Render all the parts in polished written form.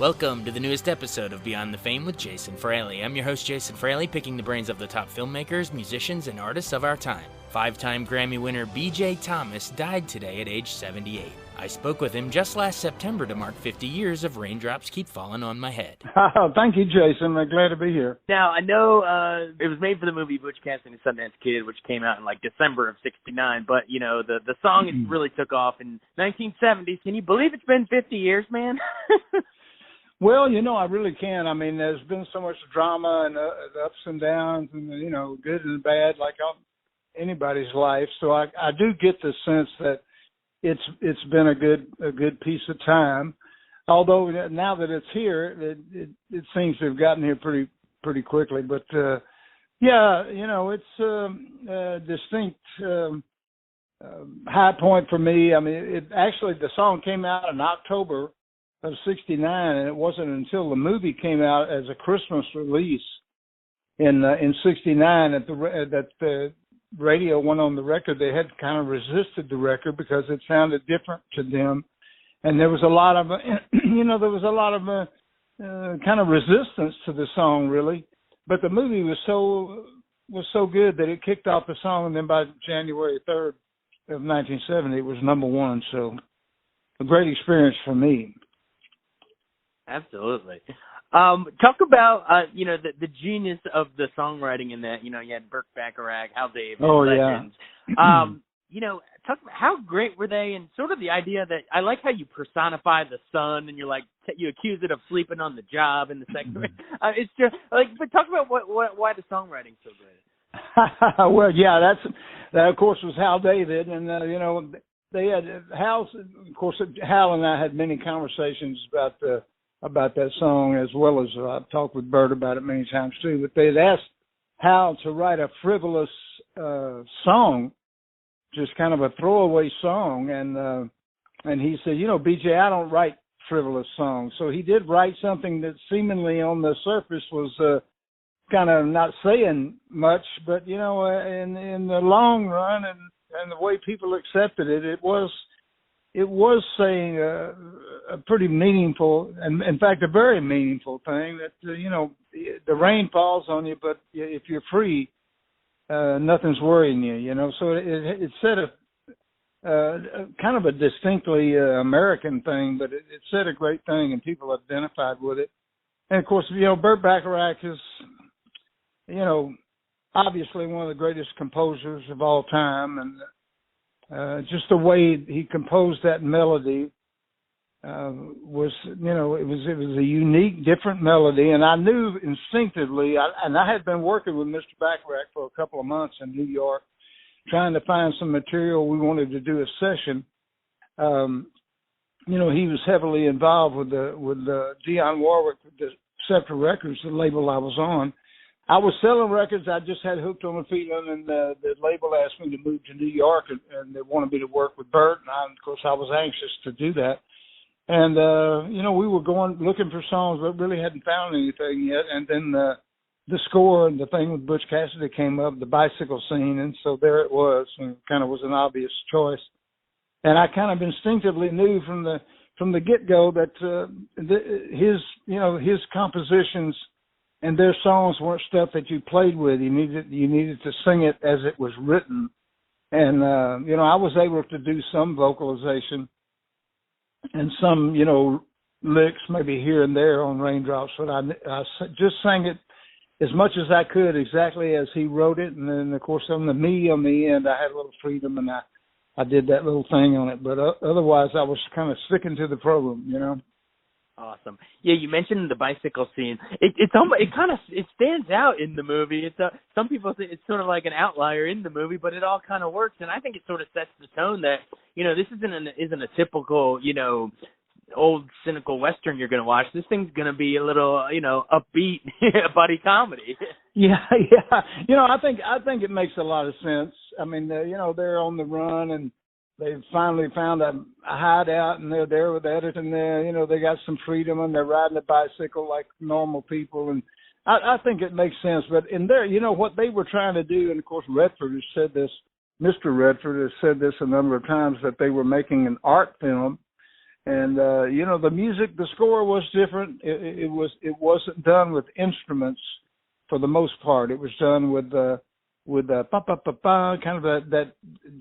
Welcome to the newest episode of Beyond the Fame with Jason Fraley. I'm your host, Jason Fraley, picking the brains of the top filmmakers, musicians, and artists of our time. Five-time Grammy winner B.J. Thomas died today at age 78. I spoke with him just last September to mark 50 years of Raindrops Keep Fallin on My Head. Thank you, Jason. I'm glad to be here. Now, I know it was made for the movie Butch Cassidy and the Sundance Kid, which came out in like December of '69, but, you know, the song really took off in 1970s. Can you believe it's been 50 years, man? Well, you know, I really can. I mean, there's been so much drama and ups and downs and, you know, good and bad, like anybody's life. So I do get the sense that it's been a good piece of time. Although now that it's here, it seems to have gotten here pretty quickly. But yeah, you know, it's a distinct high point for me. I mean, the song came out in October of '69, and it wasn't until the movie came out as a Christmas release in '69 that the radio went on the record. They had kind of resisted the record because it sounded different to them, and there was a lot of kind of resistance to the song, really. But the movie was so good that it kicked off the song, and then by January 3rd of 1970, it was number one. So a great experience for me. Absolutely. Talk about, you know, the genius of the songwriting in that. You know, you had Burt Bacharach, Hal David, legends. Yeah. You know, talk about how great were they, and sort of the idea that I like how you personify the sun, and you're like, you accuse it of sleeping on the job in the second. It's just like, but talk about why the songwriting's so good. Well, yeah, that of course was Hal David, and you know, they had Hal. Of course, Hal and I had many conversations about that song, as well as I've talked with Bert about it many times too. But they had asked Hal to write a frivolous song, just kind of a throwaway song, and he said, you know, BJ, I don't write frivolous songs. So he did write something that seemingly on the surface was kind of not saying much, but you know, in the long run and the way people accepted it, it was saying a pretty meaningful, and in fact, a very meaningful thing that, you know, the rain falls on you, but if you're free, nothing's worrying you, you know. So it said a kind of a distinctly American thing, but it said a great thing, and people identified with it. And of course, you know, Burt Bacharach is, you know, obviously one of the greatest composers of all time, and just the way he composed that melody was, you know, it was a unique, different melody, and I knew instinctively. And I had been working with Mr. Bacharach for a couple of months in New York, trying to find some material. We wanted to do a session. You know, he was heavily involved with the Dionne Warwick, with the Scepter Records, the label I was on. I was selling records. I just had Hooked on a Feeling, and the label asked me to move to New York, and they wanted me to work with Bert. And of course, I was anxious to do that. And, you know, we were looking for songs, but really hadn't found anything yet. And then the score and the thing with Butch Cassidy came up, the bicycle scene, and so there it was, and it kind of was an obvious choice. And I kind of instinctively knew from the get-go that his compositions and their songs weren't stuff that you played with. You needed to sing it as it was written. And, you know, I was able to do some vocalization and some, you know, licks maybe here and there on Raindrops, but I just sang it as much as I could, exactly as he wrote it. And then, of course, on the end, I had a little freedom, and I did that little thing on it. But otherwise, I was kind of sticking to the program, you know. Awesome. Yeah, you mentioned the bicycle scene. It stands out in the movie. Some people think it's sort of like an outlier in the movie, but it all kind of works. And I think it sort of sets the tone that, you know, this isn't a typical, you know, old cynical Western you're going to watch. This thing's going to be a little, you know, upbeat buddy comedy. Yeah. You know, I think it makes a lot of sense. I mean, you know, they're on the run, and they finally found a hideout, and they're there with Edith, and you know, they got some freedom, and they're riding a bicycle like normal people. And I think it makes sense. But in there, you know, what they were trying to do, and of course Redford has said this, Mr. Redford has said this a number of times, that they were making an art film. And the music, the score was different. It wasn't done with instruments for the most part. It was done with pa pa pa pa, kind of that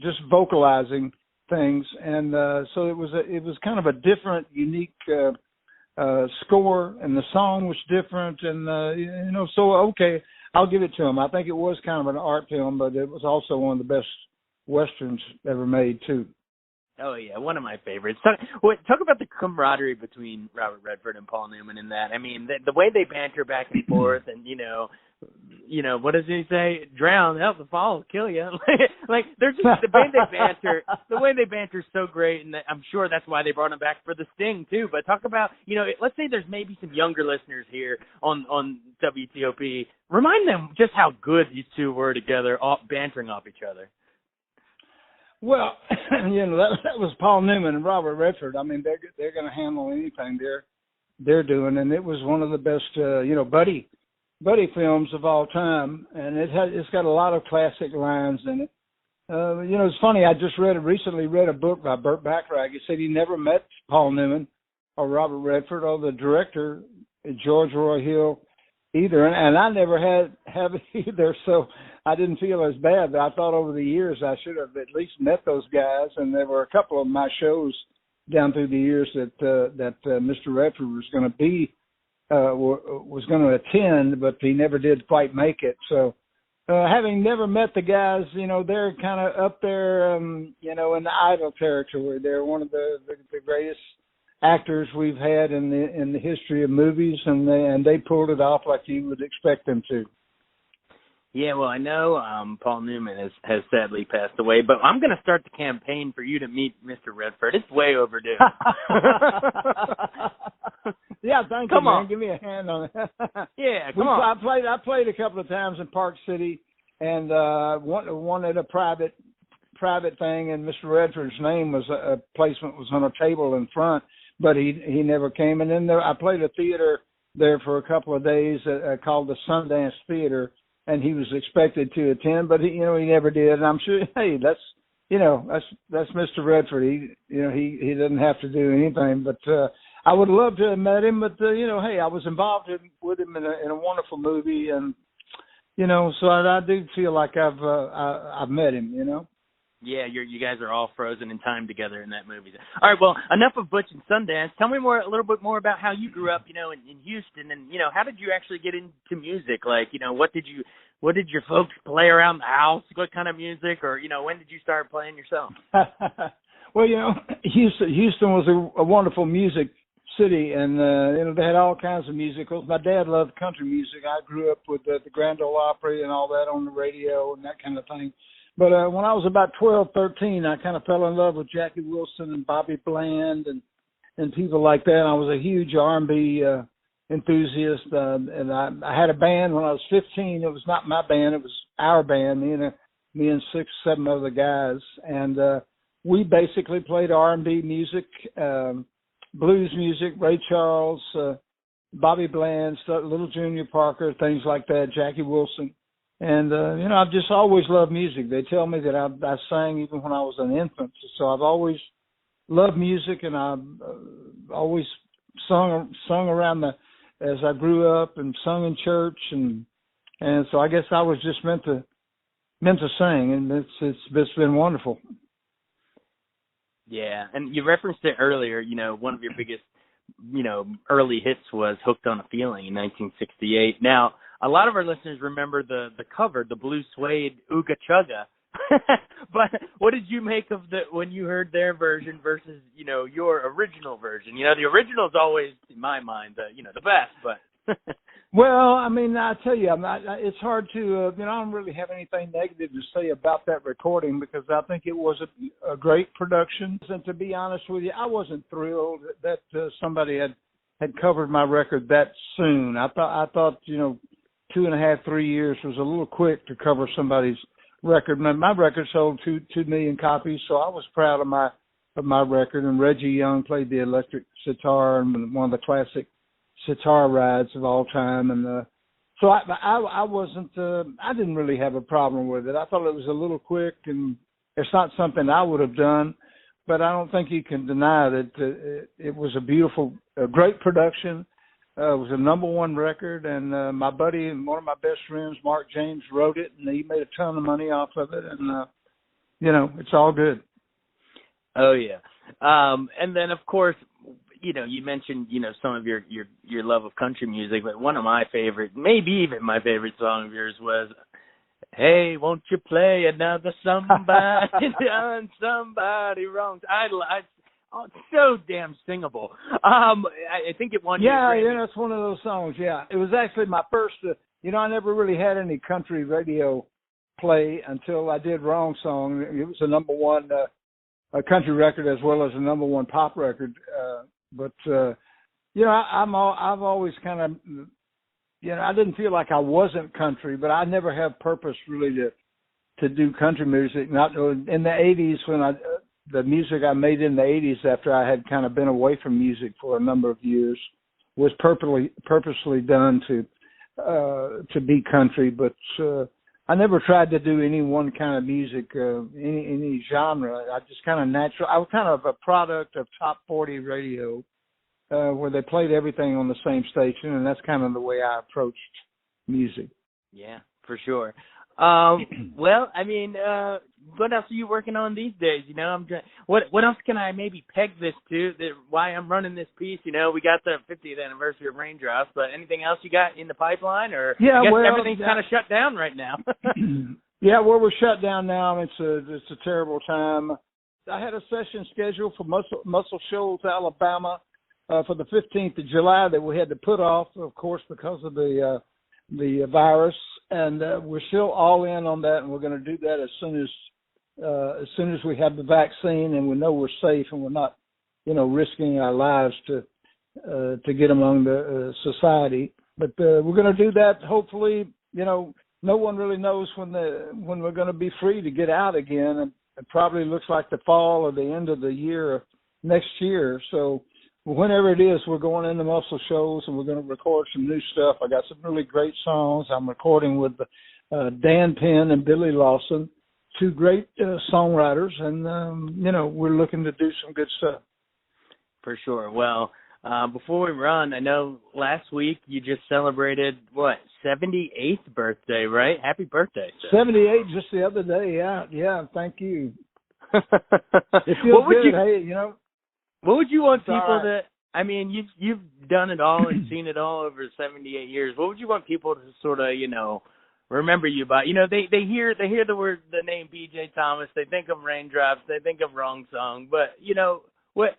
just vocalizing things. And so it was kind of a different, unique score, and the song was different. And so okay, I'll give it to him. I think it was kind of an art film, but it was also one of the best westerns ever made too. Oh yeah, one of my favorites. Talk about the camaraderie between Robert Redford and Paul Newman in that. I mean, the way they banter back and forth, and what does he say? Drown, help the fall will kill you. Like they're just the way they banter. The way they banter is so great, and I'm sure that's why they brought him back for the Sting too. But talk about, let's say there's maybe some younger listeners here on WTOP. Remind them just how good these two were together, bantering off each other. Well, that was Paul Newman and Robert Redford. I mean, they're going to handle anything they're doing, and it was one of the best, buddy films of all time, and it's got a lot of classic lines in it. It's funny. I just recently read a book by Burt Bacharach. He said he never met Paul Newman or Robert Redford or the director George Roy Hill either, and I never have either. So I didn't feel as bad, but I thought over the years I should have at least met those guys. And there were a couple of my shows down through the years that Mr. Redford was going to attend, but he never did quite make it. So having never met the guys, they're kind of up there, in the idol territory. They're one of the greatest actors we've had in the history of movies, and they pulled it off like you would expect them to. Yeah, well, I know Paul Newman has sadly passed away, but I'm going to start the campaign for you to meet Mr. Redford. It's way overdue. Yeah, thank you, man. Give me a hand on it. Yeah, come on. I played a couple of times in Park City, and one at a private thing, and Mr. Redford's name was placement was on a table in front, but he never came. And then I played a theater there for a couple of days called the Sundance Theater, and he was expected to attend, but he never did. And I'm sure, hey, that's Mr. Redford. He doesn't have to do anything, but I would love to have met him. But hey, I was involved with him in a wonderful movie, and so I do feel like I've met him. Yeah, you guys are all frozen in time together in that movie. All right, well, enough of Butch and Sundance. Tell me a little bit more about how you grew up, in Houston, and how did you actually get into music? Like, what did your folks play around the house? What kind of music, or when did you start playing yourself? Well, Houston was a wonderful music city, and they had all kinds of musicals. My dad loved country music. I grew up with the Grand Ole Opry and all that on the radio and that kind of thing. But when I was about 12, 13, I kind of fell in love with Jackie Wilson and Bobby Bland and people like that. I was a huge R&B enthusiast, and I had a band when I was 15. It was not my band; it was our band. Me and 6, 7 other guys, and we basically played R&B music, blues music, Ray Charles, Bobby Bland, Little Junior Parker, things like that, Jackie Wilson. And, I've just always loved music. They tell me that I sang even when I was an infant. So I've always loved music, and I've always sung around as I grew up, and sung in church. And so I guess I was just meant to sing, and it's been wonderful. Yeah. And you referenced it earlier, one of your biggest, early hits was Hooked on a Feeling in 1968. Now, a lot of our listeners remember the cover, the blue suede Ooga Chugga. But what did you make of when you heard their version versus, your original version? The original is always, in my mind, the best, but. Well, I mean, I tell you, it's hard to, I don't really have anything negative to say about that recording, because I think it was a great production. And to be honest with you, I wasn't thrilled that somebody had covered my record that soon. I thought, 2.5, 3 years was a little quick to cover somebody's record. My record sold 2 million copies, so I was proud of my record. And Reggie Young played the electric sitar, and one of the classic sitar rides of all time. And so I wasn't, I didn't really have a problem with it. I thought it was a little quick, and it's not something I would have done. but I don't think you can deny that it was a great production. It was a #1 record, and my buddy and one of my best friends, Mark James, wrote it, and he made a ton of money off of it, and it's all good. Oh yeah. And then of course, you mentioned, some of your love of country music, but one of my favorite, maybe even my favorite song of yours was, "Hey, won't you play another somebody done somebody wrong?" Oh, it's so damn singable. I think it won. Yeah, that's one of those songs. Yeah, it was actually my first. I never really had any country radio play until I did "Wrong Song." It was a #1 a country record as well as a #1 pop record. I've always kind of, I didn't feel like I wasn't country, but I never have purpose really to do country music. Not in the '80s when the music I made in the '80s after I had kind of been away from music for a number of years was purposely done to be country, but I never tried to do any one kind of music, any genre. I just kind of natural. I was kind of a product of top 40 radio, where they played everything on the same station, and that's kind of the way I approached music. Yeah, for sure. Well, I mean, what else are you working on these days? What else can I maybe peg this to? Why I'm running this piece? We got the 50th anniversary of Raindrops, but anything else you got in the pipeline? Or yeah, I guess everything's kind of shut down right now. Yeah, we're shut down now. It's a terrible time. I had a session scheduled for Muscle Shoals, Alabama, for the 15th of July that we had to put off, of course, because of the virus. And we're still all in on that, and we're going to do that as soon as we have the vaccine and we know we're safe and we're not, risking our lives to get among the society. But we're going to do that. Hopefully, no one really knows when we're going to be free to get out again. And it probably looks like the fall or the end of the year next year. So whenever it is, we're going into Muscle Shoals and we're going to record some new stuff. I got some really great songs. I'm recording with Dan Penn and Billy Lawson, two great songwriters, and we're looking to do some good stuff. For sure. Well, before we run, I know last week you just celebrated 78th birthday, right? Happy birthday, sir. 78 just the other day. Yeah. Thank you. It feels good. Hey, What would you want people to? I mean, you've done it all and seen it all over 78 years. What would you want people to sort of, remember you by? They hear the name B.J. Thomas, they think of Raindrops, they think of Wrong Song, but what?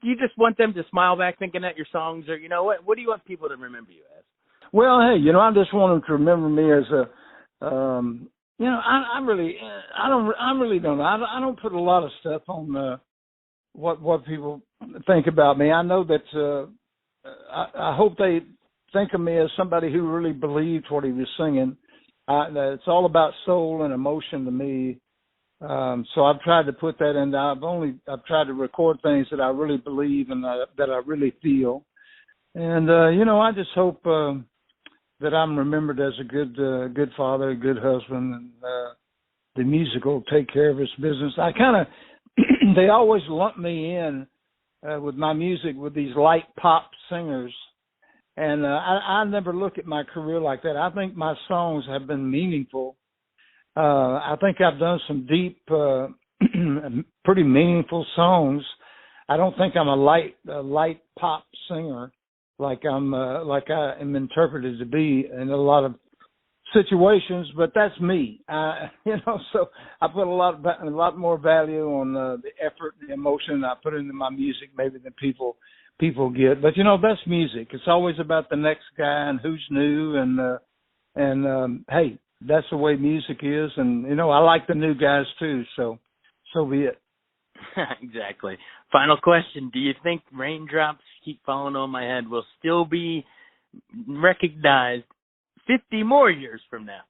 You just want them to smile back thinking that your songs are, what do you want people to remember you as? Well, hey, I just want them to remember me as I really don't know. I don't put a lot of stuff on what people think about me. I know that I hope they think of me as somebody who really believed what he was singing. It's all about soul and emotion to me. So I've tried to put that in. I've tried to record things that I really believe and that I really feel. And I just hope that I'm remembered as a good father, a good husband, and the music will take care of its business. I kind of they always lump me in with my music with these light pop singers, and I never look at my career like that. I think my songs have been meaningful. I think I've done some deep, pretty meaningful songs. I don't think I'm a light pop singer like I am interpreted to be in a lot of situations, but that's me. So I put a lot more value on the effort, the emotion I put into my music maybe than people get. But that's music. It's always about the next guy and who's new, and hey, that's the way music is. And I like the new guys too. So be it. Exactly. Final question: do you think Raindrops Keep Falling on My Head will still be recognized 50 more years from now?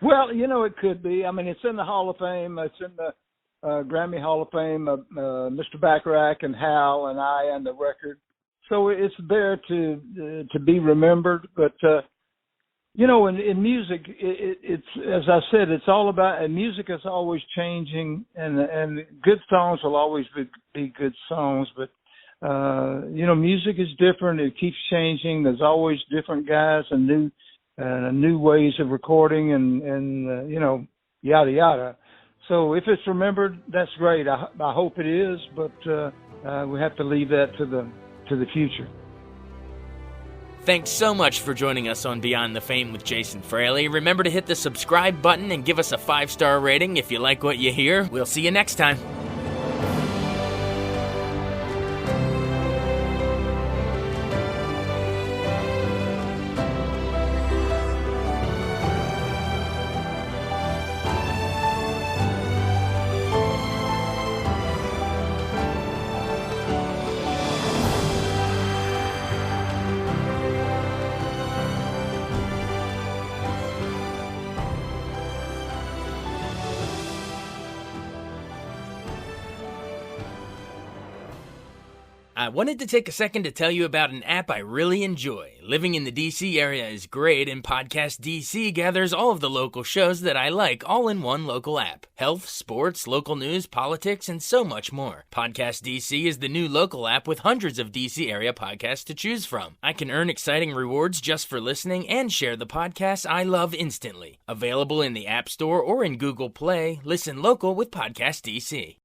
Well, it could be. I mean, it's in the Hall of Fame. It's in the Grammy Hall of Fame. Mr. Bacharach and Hal and I and the record. So it's there to be remembered. But In music, it's as I said, it's all about, and music is always changing, and good songs will always be good songs. But music is different; it keeps changing. There's always different guys and new ways of recording, and yada yada. So if it's remembered, that's great. I hope it is, but we have to leave that to the future. Thanks so much for joining us on Beyond the Fame with Jason Fraley. Remember to hit the subscribe button and give us a 5-star rating if you like what you hear. We'll see you next time. I wanted to take a second to tell you about an app I really enjoy. Living in the DC area is great, and Podcast DC gathers all of the local shows that I like all in one local app. Health, sports, local news, politics, and so much more. Podcast DC is the new local app with hundreds of DC area podcasts to choose from. I can earn exciting rewards just for listening and share the podcasts I love instantly. Available in the App Store or in Google Play, listen local with Podcast DC.